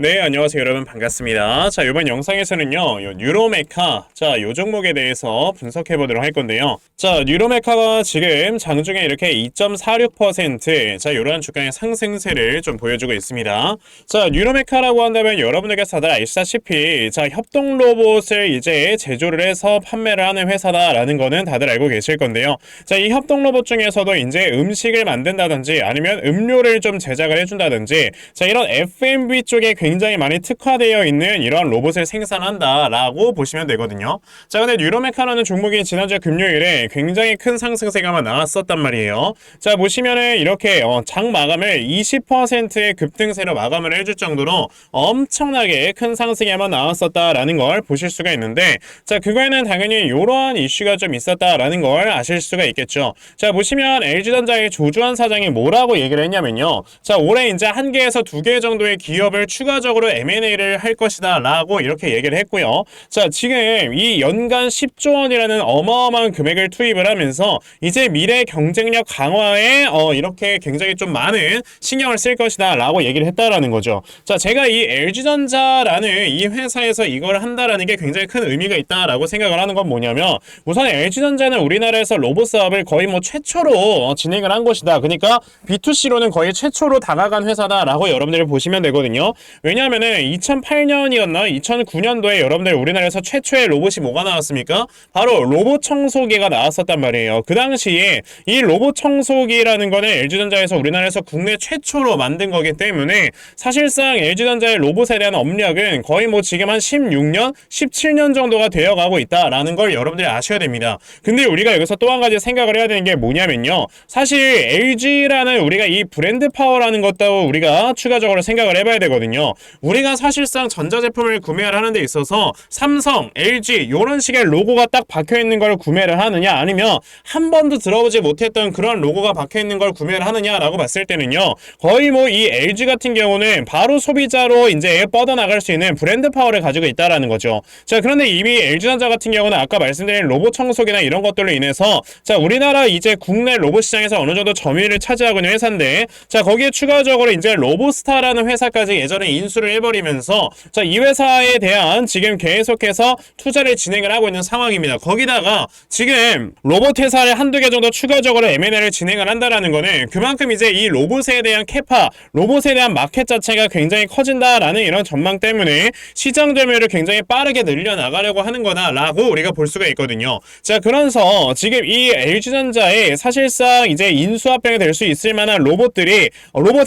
네, 안녕하세요 여러분, 반갑습니다. 자, 이번 영상에서는요 요 뉴로메카, 요 종목에 대해서 분석해 보도록 할 건데요. 자, 뉴로메카가 지금 장중에 이렇게 2.46% 요런 주가의 상승세를 좀 보여주고 있습니다. 자, 뉴로메카라고 한다면 여러분들께서 다들 아시다시피 협동 로봇을 이제 제조를 해서 판매를 하는 회사다라는 거는 다들 알고 계실 건데요. 자, 이 협동 로봇 중에서도 이제 음식을 만든다든지 아니면 음료를 좀 제작을 해준다든지 이런 F&B 쪽에 굉장히 많이 특화되어 있는 이러한 로봇을 생산한다라고 보시면 되거든요. 자, 근데 뉴로메카라는 종목이 지난주 금요일에 굉장히 큰 상승세가 나왔었단 말이에요. 자, 보시면은 이렇게 장 마감을 20%의 급등세로 마감을 해줄 정도로 엄청나게 큰 상승이 나왔었다라는 걸 보실 수가 있는데, 자, 그거에는 당연히 이러한 이슈가 좀 있었다라는 걸 아실 수가 있겠죠. 자, 보시면 LG전자의 조주환 사장이 뭐라고 얘기를 했냐면요. 자, 올해 이제 1개에서 2개 정도의 기업을 추가적으로 M&A를 할 것이다 라고 이렇게 얘기를 했고요. 자, 지금 이 연간 10조 원이라는 어마어마한 금액을 투입을 하면서 이제 미래 경쟁력 강화에 이렇게 굉장히 좀 많은 신경을 쓸 것이다 라고 얘기를 했다라는 거죠. 자, 제가 이 LG전자라는 이 회사에서 이걸 한다라는 게 굉장히 큰 의미가 있다라고 생각을 하는 건 뭐냐면, 우선 LG전자는 우리나라에서 로봇 사업을 거의 최초로 진행을 한 것이다. 그러니까 B2C로는 거의 최초로 다가간 회사다라고 여러분들이 보시면 되거든요. 왜냐하면은 2008년이었나 2009년도에 여러분들 우리나라에서 최초의 로봇이 뭐가 나왔습니까? 바로 로봇 청소기가 나왔었단 말이에요. 그 당시에 이 로봇 청소기라는 거는 LG전자에서 우리나라에서 국내 최초로 만든 거기 때문에 사실상 LG전자의 로봇에 대한 업력은 거의 지금 한 16년, 17년 정도가 되어가고 있다라는 걸 여러분들이 아셔야 됩니다. 근데 우리가 여기서 또 한 가지 생각을 해야 되는 게 뭐냐면요. 사실 LG라는 우리가 이 브랜드 파워라는 것도 우리가 추가적으로 생각을 해봐야 되거든요. 우리가 사실상 전자제품을 구매를 하는 데 있어서 삼성, LG 이런 식의 로고가 딱 박혀있는 걸 구매를 하느냐, 아니면 한 번도 들어보지 못했던 그런 로고가 박혀있는 걸 구매를 하느냐라고 봤을 때는요, 거의 이 LG 같은 경우는 바로 소비자로 이제 뻗어나갈 수 있는 브랜드 파워를 가지고 있다라는 거죠. 자, 그런데 이미 LG전자 같은 경우는 아까 말씀드린 로봇 청소기나 이런 것들로 인해서 우리나라 이제 국내 로봇 시장에서 어느 정도 점유율을 차지하고 있는 회사인데, 거기에 추가적으로 이제 로봇스타라는 회사까지 예전에 인수를 해버리면서 이 회사에 대한 지금 계속해서 투자를 진행을 하고 있는 상황입니다. 거기다가 지금 로봇 회사를 한두 개 정도 추가적으로 M&A를 진행을 한다라는 거는 그만큼 이제 이 로봇에 대한 캐파, 로봇에 대한 마켓 자체가 굉장히 커진다라는 이런 전망 때문에 시장 점유율을 굉장히 빠르게 늘려나가려고 하는 거다라고 우리가 볼 수가 있거든요. 자, 그래서 지금 이 LG전자에 사실상 이제 인수합병이 될 수 있을 만한 로봇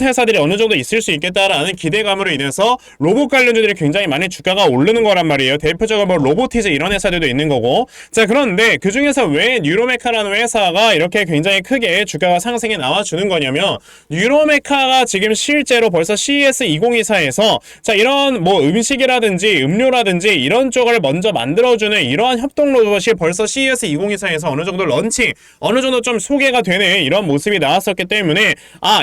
회사들이 어느 정도 있을 수 있겠다라는 기대감으로 인해서 로봇 관련주들이 굉장히 많이 주가가 오르는 거란 말이에요. 대표적으로 로보티즈 이런 회사들도 있는 거고. 자, 그런데 그 중에서 왜 뉴로메카라는 회사가 이렇게 굉장히 크게 주가가 상승이 나와주는 거냐면, 뉴로메카가 지금 실제로 벌써 CES 2024에서 이런 음식이라든지 음료라든지 이런 쪽을 먼저 만들어주는 이러한 협동 로봇이 벌써 CES 2024에서 어느 정도 런칭, 어느 정도 좀 소개가 되는 이런 모습이 나왔었기 때문에,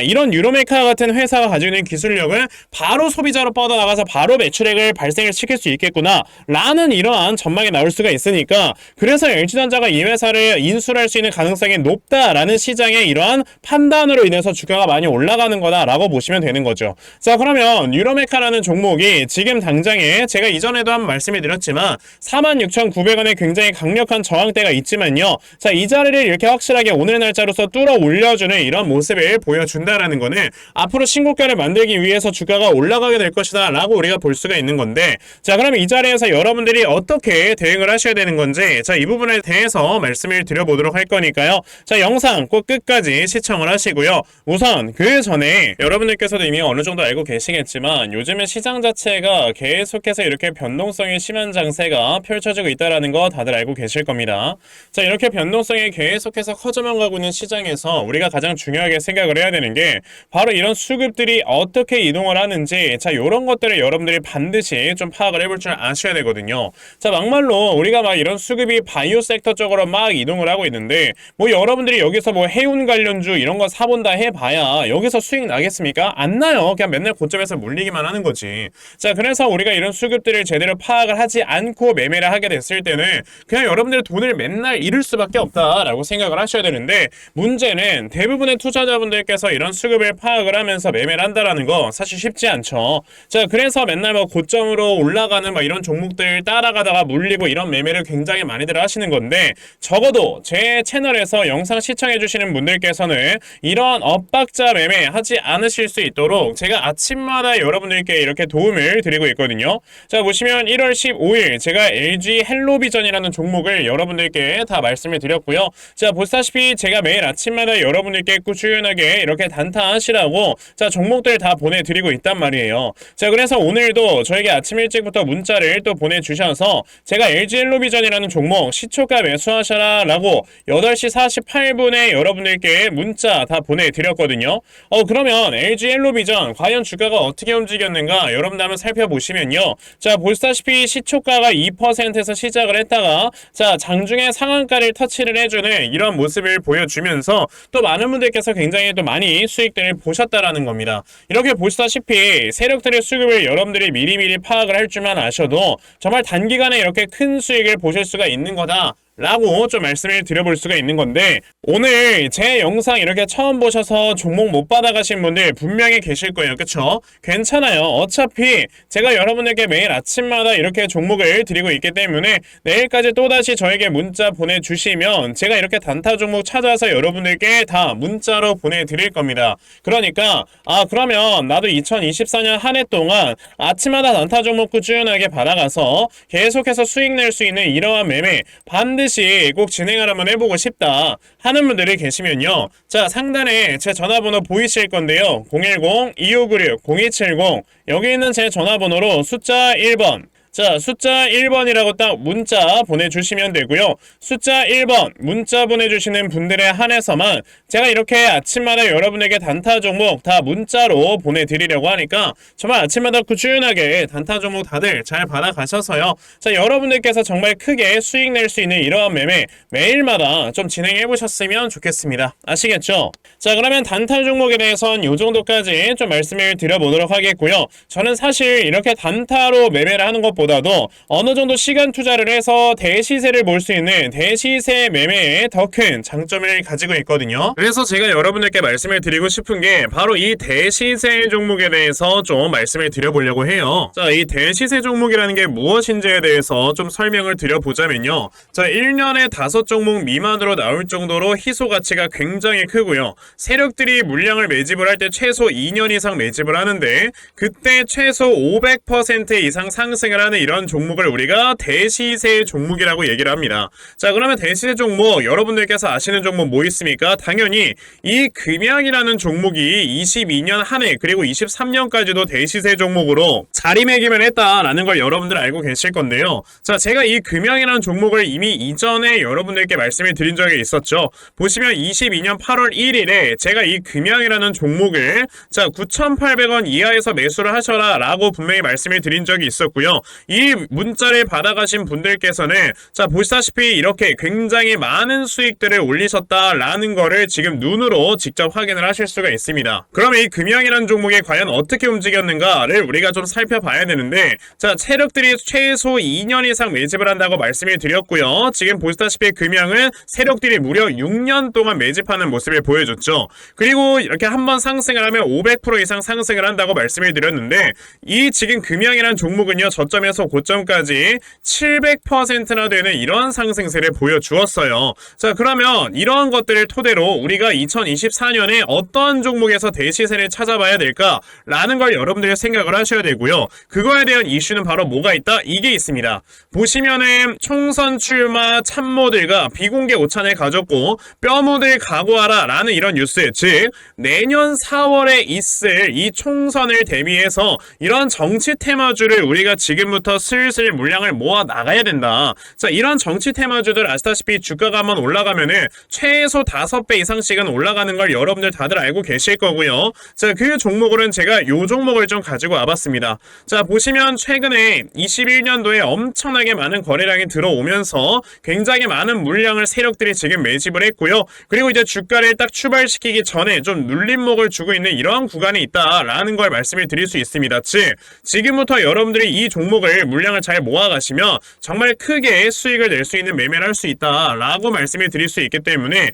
이런 뉴로메카 같은 회사가 가지고 있는 기술력을 바로 소비자로 뻗어나가서 바로 매출액을 발생을 시킬 수 있겠구나 라는 이러한 전망이 나올 수가 있으니까, 그래서 LG전자가 이 회사를 인수를 할 수 있는 가능성이 높다라는 시장의 이러한 판단으로 인해서 주가가 많이 올라가는 거다라고 보시면 되는 거죠. 자, 그러면 뉴로메카라는 종목이 지금 당장에 제가 이전에도 한번 말씀을 드렸지만 46,900원에 굉장히 강력한 저항대가 있지만요. 자, 이 자리를 이렇게 확실하게 오늘 날짜로서 뚫어 올려주는 이런 모습을 보여준다라는 거는 앞으로 신고가를 만들기 위해서 주가가 올라가게 될 것이다 라고 우리가 볼 수가 있는 건데, 자, 그러면 이 자리에서 여러분들이 어떻게 대응을 하셔야 되는 건지 이 부분에 대해서 말씀을 드려보도록 할 거니까요. 자, 영상 꼭 끝까지 시청을 하시고요. 우선 그 전에 여러분들께서도 이미 어느 정도 알고 계시겠지만 요즘에 시장 자체가 계속해서 이렇게 변동성이 심한 장세가 펼쳐지고 있다는 거 다들 알고 계실 겁니다. 자, 이렇게 변동성이 계속해서 커져만 가고 있는 시장에서 우리가 가장 중요하게 생각을 해야 되는 게 바로 이런 수급들이 어떻게 이동을 하는지, 이런 것들을 여러분들이 반드시 좀 파악을 해볼 줄 아셔야 되거든요. 자, 막말로 우리가 이런 수급이 바이오 섹터 쪽으로 이동을 하고 있는데, 여러분들이 여기서 해운 관련주 이런 거 사본다 해봐야 여기서 수익 나겠습니까? 안 나요. 그냥 맨날 고점에서 물리기만 하는 거지. 자, 그래서 우리가 이런 수급들을 제대로 파악을 하지 않고 매매를 하게 됐을 때는 그냥 여러분들의 돈을 맨날 잃을 수밖에 없다라고 생각을 하셔야 되는데, 문제는 대부분의 투자자분들께서 이런 수급을 파악을 하면서 매매를 한다라는 거 사실 쉽지 않죠. 있어요. 자, 그래서 맨날 뭐 고점으로 올라가는 막 이런 종목들 따라가다가 물리고 이런 매매를 굉장히 많이들 하시는 건데, 적어도 제 채널에서 영상 시청해주시는 분들께서는 이런 엇박자 매매 하지 않으실 수 있도록 제가 아침마다 여러분들께 이렇게 도움을 드리고 있거든요. 자, 보시면 1월 15일 제가 LG 헬로비전이라는 종목을 여러분들께 다 말씀을 드렸고요. 자, 보시다시피 제가 매일 아침마다 여러분들께 꾸준하게 이렇게 단타하시라고 자, 종목들 다 보내드리고 있단 말이에요. 자, 그래서 오늘도 저에게 아침 일찍부터 문자를 또 보내주셔서 제가 LG 헬로비전이라는 종목 시초가 매수하셔라 라고 8시 48분에 여러분들께 문자 다 보내드렸거든요. 그러면 LG 헬로비전 과연 주가가 어떻게 움직였는가 여러분들 한번 살펴보시면요. 자, 보시다시피 시초가가 2%에서 시작을 했다가 자, 장중에 상한가를 터치를 해주는 이런 모습을 보여주면서 또 많은 분들께서 굉장히 또 많이 수익들을 보셨다라는 겁니다. 이렇게 보시다시피 세력들의 수급을 여러분들이 미리미리 파악을 할 줄만 아셔도 정말 단기간에 이렇게 큰 수익을 보실 수가 있는 거다 라고 좀 말씀을 드려볼 수가 있는 건데, 오늘 제 영상 이렇게 처음 보셔서 종목 못 받아가신 분들 분명히 계실 거예요. 그쵸? 괜찮아요. 어차피 제가 여러분에게 매일 아침마다 이렇게 종목을 드리고 있기 때문에 내일까지 또다시 저에게 문자 보내주시면 제가 이렇게 단타 종목 찾아서 여러분들께 다 문자로 보내드릴 겁니다. 그러니까 그러면 나도 2024년 한 해 동안 아침마다 단타 종목 꾸준하게 받아가서 계속해서 수익 낼 수 있는 이러한 매매 반드시 꼭 진행을 한번 해보고 싶다 하는 분들이 계시면요. 자, 상단에 제 전화번호 보이실 건데요. 010-2596-0270 여기 있는 제 전화번호로 숫자 1번 자, 숫자 1번이라고 딱 문자 보내주시면 되고요. 숫자 1번 문자 보내주시는 분들에 한해서만 제가 이렇게 아침마다 여러분에게 단타 종목 다 문자로 보내드리려고 하니까 정말 아침마다 꾸준하게 단타 종목 다들 잘 받아가셔서요. 자, 여러분들께서 정말 크게 수익 낼 수 있는 이러한 매매 매일마다 좀 진행해보셨으면 좋겠습니다. 아시겠죠? 자, 그러면 단타 종목에 대해서는 이 정도까지 좀 말씀을 드려보도록 하겠고요. 저는 사실 이렇게 단타로 매매를 하는 것 보다도 어느 정도 시간 투자를 해서 대시세를 볼 수 있는 대시세 매매에 더 큰 장점을 가지고 있거든요. 그래서 제가 여러분들께 말씀을 드리고 싶은 게 바로 이 대시세 종목에 대해서 좀 말씀을 드려보려고 해요. 자, 이 대시세 종목이라는 게 무엇인지에 대해서 좀 설명을 드려보자면요. 자, 1년에 5종목 미만으로 나올 정도로 희소 가치가 굉장히 크고요. 세력들이 물량을 매집을 할 때 최소 2년 이상 매집을 하는데 그때 최소 500% 이상 상승을 하는 이런 종목을 우리가 대시세 종목이라고 얘기를 합니다. 자, 그러면 대시세 종목 여러분들께서 아시는 종목 뭐 있습니까? 당연히 이 금양이라는 종목이 22년 한 해 그리고 23년까지도 대시세 종목으로 자리매김을 했다라는 걸 여러분들 알고 계실 건데요. 자, 제가 이 금양이라는 종목을 이미 이전에 여러분들께 말씀을 드린 적이 있었죠. 보시면 22년 8월 1일에 제가 이 금양이라는 종목을 자 9,800원 이하에서 매수를 하셔라 라고 분명히 말씀을 드린 적이 있었고요. 이 문자를 받아가신 분들께서는 자 보시다시피 이렇게 굉장히 많은 수익들을 올리셨다라는 거를 지금 눈으로 직접 확인을 하실 수가 있습니다. 그러면 이 금양이라는 종목이 과연 어떻게 움직였는가를 우리가 좀 살펴봐야 되는데, 자 세력들이 최소 2년 이상 매집을 한다고 말씀을 드렸고요. 지금 보시다시피 금양은 세력들이 무려 6년 동안 매집하는 모습을 보여줬죠. 그리고 이렇게 한번 상승을 하면 500% 이상 상승을 한다고 말씀을 드렸는데, 이 지금 금양이라는 종목은요 저점에서 고점까지 700%나 되는 이런 상승세를 보여주었어요. 자, 그러면 이러한 것들을 토대로 우리가 2024년에 어떤 종목에서 대시세를 찾아봐야 될까라는 걸 여러분들이 생각을 하셔야 되고요. 그거에 대한 이슈는 바로 뭐가 있다? 이게 있습니다. 보시면은 총선 출마 참모들과 비공개 오찬을 가졌고 뼈묻을 각오하라 라는 이런 뉴스, 즉 내년 4월에 있을 이 총선을 대비해서 이런 정치 테마주를 우리가 지금부터 슬슬 물량을 모아 나가야 된다. 자, 이런 정치 테마주들 아시다시피 주가가 한번 올라가면은 최소 5배 이상씩은 올라가는 걸 여러분들 다들 알고 계실 거고요. 자, 그 종목으로는 제가 요 종목을 좀 가지고 와봤습니다. 자, 보시면 최근에 21년도에 엄청나게 많은 거래량이 들어오면서 굉장히 많은 물량을 세력들이 지금 매집을 했고요. 그리고 이제 주가를 딱 출발시키기 전에 좀 눌림목을 주고 있는 이러한 구간이 있다라는 걸 말씀을 드릴 수 있습니다. 즉 지금부터 여러분들이 이 종목을 종목을 물량을 잘 모아가시면 정말 크게 수익을 낼 수 있는 매매를 할 수 있다라고 말씀을 드릴 수 있기 때문에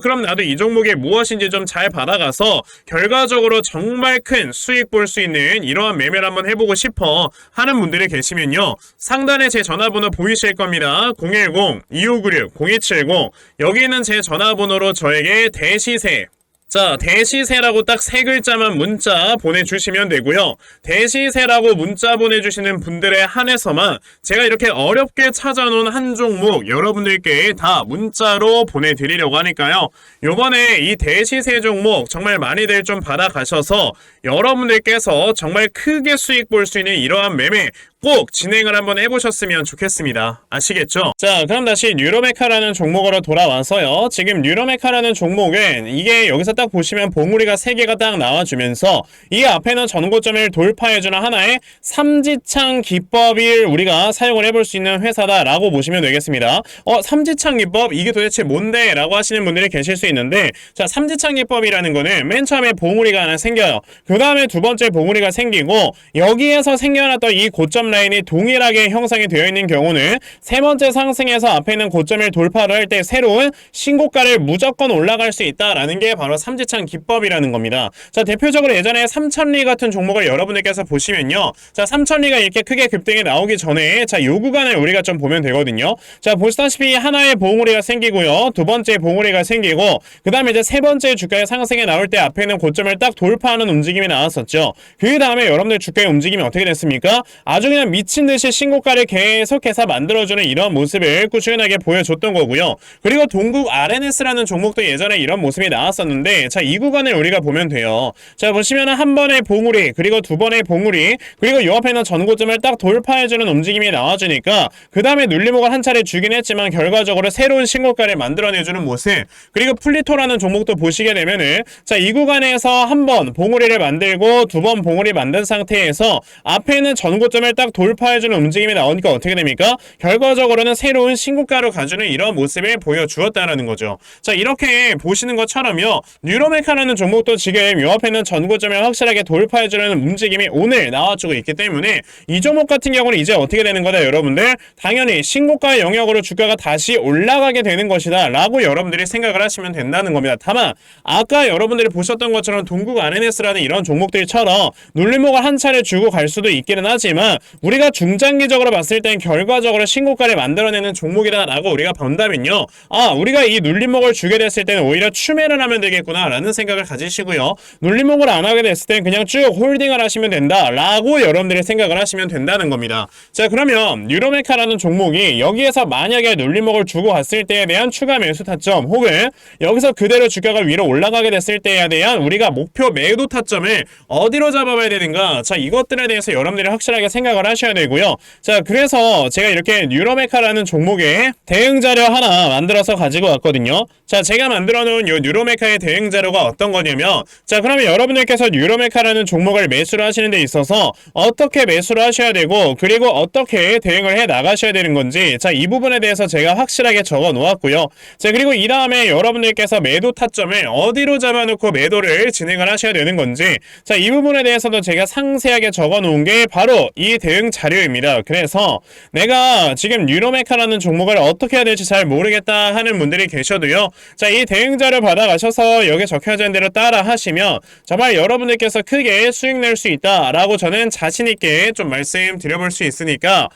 그럼 나도 이 종목이 무엇인지 좀 잘 받아가서 결과적으로 정말 큰 수익 볼 수 있는 이러한 매매를 한번 해보고 싶어 하는 분들이 계시면요, 상단에 제 전화번호 보이실 겁니다. 010-2596-0270. 여기는 제 전화번호로 저에게 대시세, 자, 대시세라고 딱 세 글자만 문자 보내주시면 되고요. 대시세라고 문자 보내주시는 분들에 한해서만 제가 이렇게 어렵게 찾아놓은 한 종목 여러분들께 다 문자로 보내드리려고 하니까요. 요번에 이 대시세 종목 정말 많이들 좀 받아가셔서 여러분들께서 정말 크게 수익 볼 수 있는 이러한 매매 꼭 진행을 한번 해보셨으면 좋겠습니다. 아시겠죠? 자, 그럼 다시 뉴로메카라는 종목으로 돌아와서요. 지금 뉴로메카라는 종목은 이게 여기서 딱 보시면 봉우리가 3개가 딱 나와주면서 이 앞에는 전고점을 돌파해주는 하나의 삼지창 기법을 우리가 사용을 해볼 수 있는 회사다라고 보시면 되겠습니다. 삼지창 기법 이게 도대체 뭔데? 라고 하시는 분들이 계실 수 있는데, 자, 삼지창 기법이라는 거는 맨 처음에 봉우리가 하나 생겨요. 그 다음에 두 번째 봉우리가 생기고 여기에서 생겨났던 이 고점 라인이 동일하게 형성이 되어 있는 경우는 세 번째 상승에서 앞에 있는 고점을 돌파를 할 때 새로운 신고가를 무조건 올라갈 수 있다라는 게 바로 삼지창 기법이라는 겁니다. 자, 대표적으로 예전에 삼천리 같은 종목을 여러분들께서 보시면요, 자, 삼천리가 이렇게 크게 급등이 나오기 전에 자, 요 구간을 우리가 좀 보면 되거든요. 자, 보시다시피 하나의 봉우리가 생기고요, 두 번째 봉우리가 생기고 그 다음에 이제 세 번째 주가의 상승에 나올 때 앞에 있는 고점을 딱 돌파하는 움직임이 나왔었죠. 그 다음에 여러분들 주가의 움직임이 어떻게 됐습니까? 아주 그냥 미친듯이 신고가를 계속해서 만들어주는 이런 모습을 꾸준하게 보여줬던 거고요. 그리고 동국 RNS라는 종목도 예전에 이런 모습이 나왔었는데, 자, 이 구간을 우리가 보면 돼요. 자, 보시면은 한 번의 봉우리, 그리고 두 번의 봉우리, 그리고 요 앞에는 전고점을 딱 돌파해주는 움직임이 나와주니까 그 다음에 눌림목을 한 차례 주긴 했지만 결과적으로 새로운 신고가를 만들어내주는 모습. 그리고 플리토라는 종목도 보시게 되면은 자, 이 구간에서 한 번 봉우리를 만들고 두 번 봉우리 만든 상태에서 앞에는 전고점을 딱 돌파해주는 움직임이 나오니까 어떻게 됩니까? 결과적으로는 새로운 신고가로 가주는 이런 모습을 보여주었다는 거죠. 자, 이렇게 보시는 것처럼요, 뉴로메카라는 종목도 지금 요 앞에는 전고점을 확실하게 돌파해주는 움직임이 오늘 나와주고 있기 때문에 이 종목 같은 경우는 이제 어떻게 되는 거다 여러분들? 당연히 신고가 영역으로 주가가 다시 올라가게 되는 것이다 라고 여러분들이 생각을 하시면 된다는 겁니다. 다만 아까 여러분들이 보셨던 것처럼 동국 RNS라는 이런 종목들처럼 눌림목을 한 차례 주고 갈 수도 있기는 하지만 우리가 중장기적으로 봤을 땐 결과적으로 신고가를 만들어내는 종목이다라고 우리가 본다면요, 우리가 이 눌림목을 주게 됐을 때는 오히려 추매를 하면 되겠구나 라는 생각을 가지시고요, 눌림목을 안 하게 됐을 땐 그냥 쭉 홀딩을 하시면 된다 라고 여러분들이 생각을 하시면 된다는 겁니다. 자, 그러면 뉴로메카라는 종목이 여기에서 만약에 눌림목을 주고 갔을 때에 대한 추가 매수 타점, 혹은 여기서 그대로 주가가 위로 올라가게 됐을 때에 대한 우리가 목표 매도 타점을 어디로 잡아봐야 되는가, 자, 이것들에 대해서 여러분들이 확실하게 생각을 하셔야 되고요. 자, 그래서 제가 이렇게 뉴로메카라는 종목의 대응 자료 하나 만들어서 가지고 왔거든요. 자, 제가 만들어 놓은 이 뉴로메카의 대응 자료가 어떤 거냐면, 자, 그러면 여러분들께서 뉴로메카라는 종목을 매수를 하시는 데 있어서 어떻게 매수를 하셔야 되고, 그리고 어떻게 대응을 해 나가셔야 되는 건지, 자, 이 부분에 대해서 제가 확실하게 적어 놓았고요. 자, 그리고 이 다음에 여러분들께서 매도 타점을 어디로 잡아놓고 매도를 진행을 하셔야 되는 건지, 자, 이 부분에 대해서도 제가 상세하게 적어 놓은 게 바로 이 대응 자료입니다. 그래서 내가 지금 뉴로메카라는 종목을 어떻게 해야 될지 잘 모르겠다 하는 분들이 계셔도요, 자, 이 대응 자료 받아가셔서 여기 적혀져 있는 대로 따라 하시면 정말 여러분들께서 크게 수익 낼 수 있다라고 저는 자신있게 좀 말씀드려볼 수 있으니까,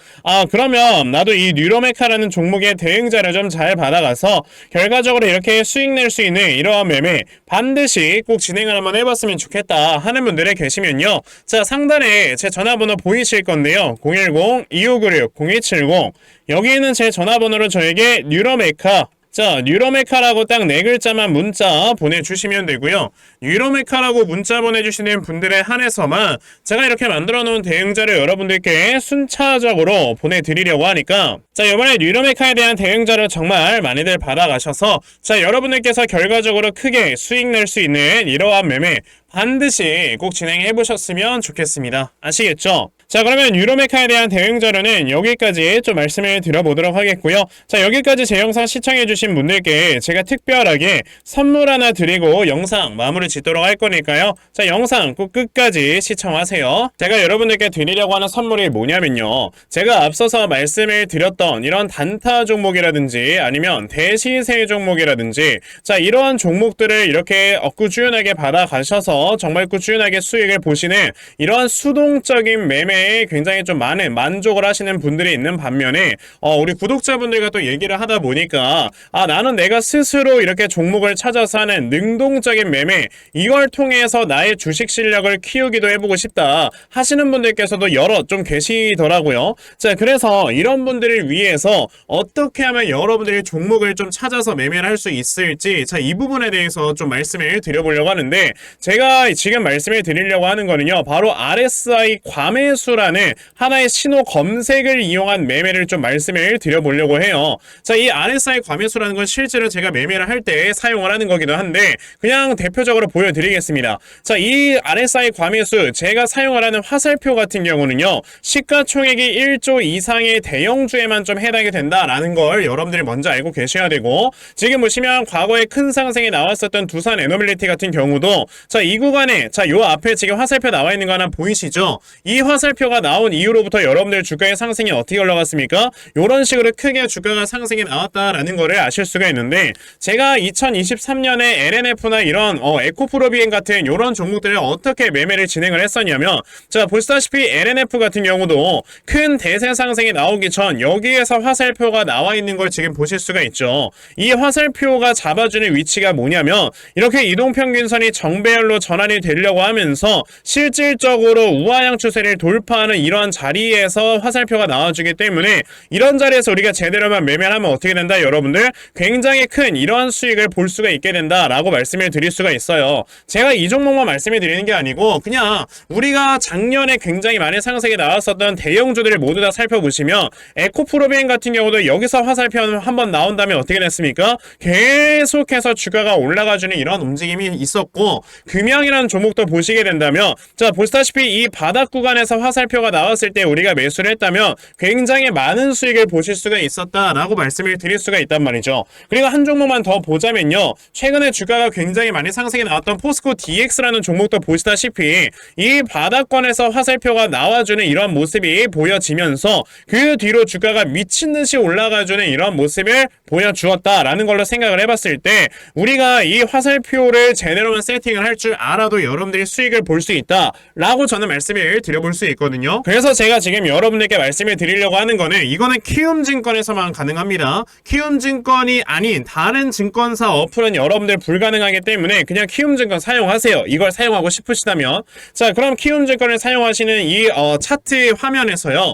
그러면 나도 이 뉴로메카라는 종목의 대응 자료 좀 잘 받아가서 결과적으로 이렇게 수익 낼 수 있는 이러한 매매 반드시 꼭 진행을 한번 해봤으면 좋겠다 하는 분들이 계시면요, 자, 상단에 제 전화번호 보이실 건데요, 010-2596-0270. 여기에는 제 전화번호로 저에게 뉴로메카, 자, 뉴로메카라고 딱 네 글자만 문자 보내주시면 되고요. 뉴로메카라고 문자 보내주시는 분들에 한해서만 제가 이렇게 만들어 놓은 대응자를 여러분들께 순차적으로 보내드리려고 하니까, 자, 이번에 뉴로메카에 대한 대응자를 정말 많이들 받아가셔서 자, 여러분들께서 결과적으로 크게 수익 낼 수 있는 이러한 매매 반드시 꼭 진행해 보셨으면 좋겠습니다. 아시겠죠? 자, 그러면 유로메카에 대한 대응 자료는 여기까지 좀 말씀을 드려보도록 하겠고요. 자, 여기까지 제 영상 시청해주신 분들께 제가 특별하게 선물 하나 드리고 영상 마무리 짓도록 할 거니까요. 자, 영상 꼭 끝까지 시청하세요. 제가 여러분들께 드리려고 하는 선물이 뭐냐면요, 제가 앞서서 말씀을 드렸던 이런 단타 종목이라든지 아니면 대시세 종목이라든지, 자, 이러한 종목들을 이렇게 꾸준하게 받아가셔서 정말 꾸준하게 수익을 보시는 이러한 수동적인 매매에 굉장히 좀 많은 만족을 하시는 분들이 있는 반면에 우리 구독자분들과 또 얘기를 하다 보니까 나는 내가 스스로 이렇게 종목을 찾아서 하는 능동적인 매매, 이걸 통해서 나의 주식 실력을 키우기도 해보고 싶다 하시는 분들께서도 여러 좀 계시더라고요. 자, 그래서 이런 분들을 위해서 어떻게 하면 여러분들이 종목을 좀 찾아서 매매를 할 수 있을지, 자, 이 부분에 대해서 좀 말씀을 드려보려고 하는데, 제가 지금 말씀을 드리려고 하는 거는요, 바로 RSI 과매수라는 하나의 신호 검색을 이용한 매매를 좀 말씀을 드려보려고 해요. 자, 이 RSI 과매수라는 건 실제로 제가 매매를 할 때 사용을 하는 거기도 한데, 그냥 대표적으로 보여드리겠습니다. 자, 이 RSI 과매수, 제가 사용을 하는 화살표 같은 경우는요, 시가총액이 1조 이상의 대형주에만 좀 해당이 된다라는 걸 여러분들이 먼저 알고 계셔야 되고, 지금 보시면 과거에 큰 상승이 나왔었던 두산 에너빌리티 같은 경우도, 자, 이 구간에, 자, 요 앞에 지금 화살표 나와 있는 거 하나 보이시죠? 이 화살표가 나온 이후로부터 여러분들 주가의 상승이 어떻게 올라갔습니까? 요런 식으로 크게 주가가 상승이 나왔다라는 거를 아실 수가 있는데, 제가 2023년에 LNF나 이런 에코프로비엔 같은 요런 종목들을 어떻게 매매를 진행을 했었냐면, 자, 보시다시피 LNF 같은 경우도 큰 대세 상승이 나오기 전 여기에서 화살표가 나와 있는 걸 지금 보실 수가 있죠. 이 화살표가 잡아주는 위치가 뭐냐면, 이렇게 이동평균선이 정배열로 전환이 되려고 하면서 실질적으로 우하향 추세를 돌파하는 이런 자리에서 화살표가 나와주기 때문에, 이런 자리에서 우리가 제대로만 매매를 하면 어떻게 된다? 여러분들 굉장히 큰 이러한 수익을 볼 수가 있게 된다라고 말씀을 드릴 수가 있어요. 제가 이 종목만 말씀을 드리는 게 아니고, 그냥 우리가 작년에 굉장히 많이 상승이 나왔었던 대형주들을 모두 다 살펴보시면, 에코프로비엔 같은 경우도 여기서 화살표 한번 나온 다음에 어떻게 됐습니까? 계속해서 주가가 올라가주는 이런 움직임이 있었고, 금양이라는 종목도 보시게 된다면, 자, 보시다시피 이 바닥 구간에서 화살표가 나왔을 때 우리가 매수를 했다면 굉장히 많은 수익을 보실 수가 있었다라고 말씀을 드릴 수가 있단 말이죠. 그리고 한 종목만 더 보자면요, 최근에 주가가 굉장히 많이 상승이 나왔던 포스코 DX라는 종목도 보시다시피 이 바닥권에서 화살표가 나와주는 이런 모습이 보여지면서 그 뒤로 주가가 미친듯이 올라가주는 이런 모습을 보여주었다라는 걸로 생각을 해봤을 때, 우리가 이 화살표를 제대로만 세팅을 할 줄 알아도 여러분들이 수익을 볼 수 있다라고 저는 말씀을 드려볼 수 있거든요. 그래서 제가 지금 여러분들께 말씀을 드리려고 하는 거는, 이거는 키움증권에서만 가능합니다. 키움증권이 아닌 다른 증권사 어플은 여러분들 불가능하기 때문에 그냥 키움증권 사용하세요. 이걸 사용하고 싶으시다면. 자, 그럼 키움증권을 사용하시는 이 차트 화면에서요,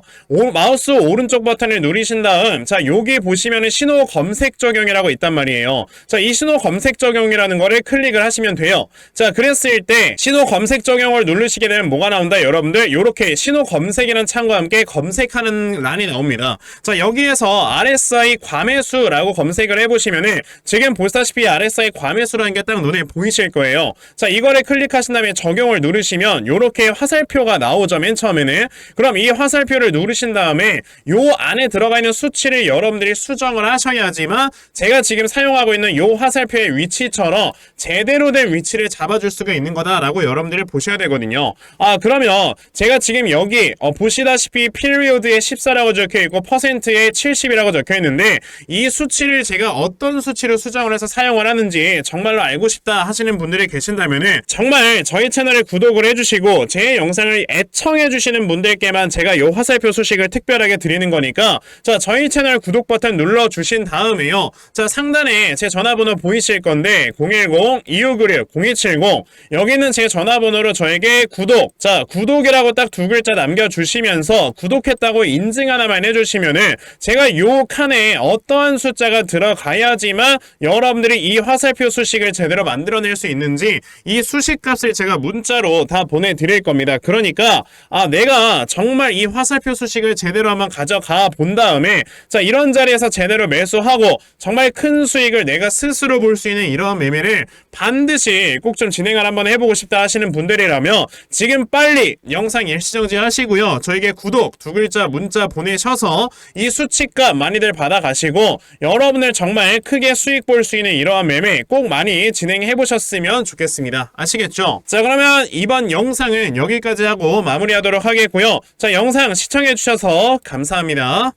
마우스 오른쪽 버튼을 누르신 다음, 자, 여기 보시면은 신호 검색 적용이라고 있단 말이에요. 자, 이 신호 검색 적용이라는 거를 클릭을 하시면 돼요. 자, 그랬을 때 신호 검색 적용을 누르시게 되면 뭐가 나온다? 여러분들 요렇게 신호 검색이라는 창과 함께 검색하는 란이 나옵니다. 자, 여기에서 RSI 과매수라고 검색을 해보시면은 지금 보시다시피 RSI 과매수라는 게 딱 눈에 보이실 거예요. 자, 이거를 클릭하신 다음에 적용을 누르시면 요렇게 화살표가 나오죠, 맨 처음에는. 그럼 이 화살표를 누르신 다음에 요 안에 들어가 있는 수치를 여러분들이 수정을 하셔야지만 제가 지금 사용하고 있는 요 화살표의 위치처럼 제대로 된 위치를 잡아줄 수가 있는 거다라고 여러분들이 보셔야 되거든요. 그러면 제가 지금 여기 보시다시피 피리오드에 14라고 적혀있고 퍼센트에 70이라고 적혀있는데, 이 수치를 제가 어떤 수치로 수정을 해서 사용을 하는지 정말로 알고 싶다 하시는 분들이 계신다면은 정말 저희 채널을 구독을 해주시고 제 영상을 애청해주시는 분들께만 제가 요 화살표 소식을 특별하게 드리는 거니까, 자, 저희 채널 구독 버튼 눌러주신 다음에요, 자, 상단에 제 전화번호 보이실 건데 010-2596-0270, 여기는 제 전화번호로 저에게 구독, 자, 구독이라고 딱 두 글자 남겨주시면서 구독했다고 인증 하나만 해주시면은 제가 요 칸에 어떠한 숫자가 들어가야지만 여러분들이 이 화살표 수식을 제대로 만들어낼 수 있는지 이 수식값을 제가 문자로 다 보내드릴 겁니다. 그러니까 내가 정말 이 화살표 수식을 제대로 한번 가져가 본 다음에, 자, 이런 자리에서 제대로 매수하고 하고 정말 큰 수익을 내가 스스로 볼 수 있는 이러한 매매를 반드시 꼭 좀 진행을 한번 해보고 싶다 하시는 분들이라면 지금 빨리 영상 일시정지 하시고요. 저에게 구독 두 글자 문자 보내셔서 이 수치값 많이들 받아가시고 여러분들 정말 크게 수익 볼 수 있는 이러한 매매 꼭 많이 진행해 보셨으면 좋겠습니다. 아시겠죠? 자, 그러면 이번 영상은 여기까지 하고 마무리하도록 하겠고요. 자, 영상 시청해 주셔서 감사합니다.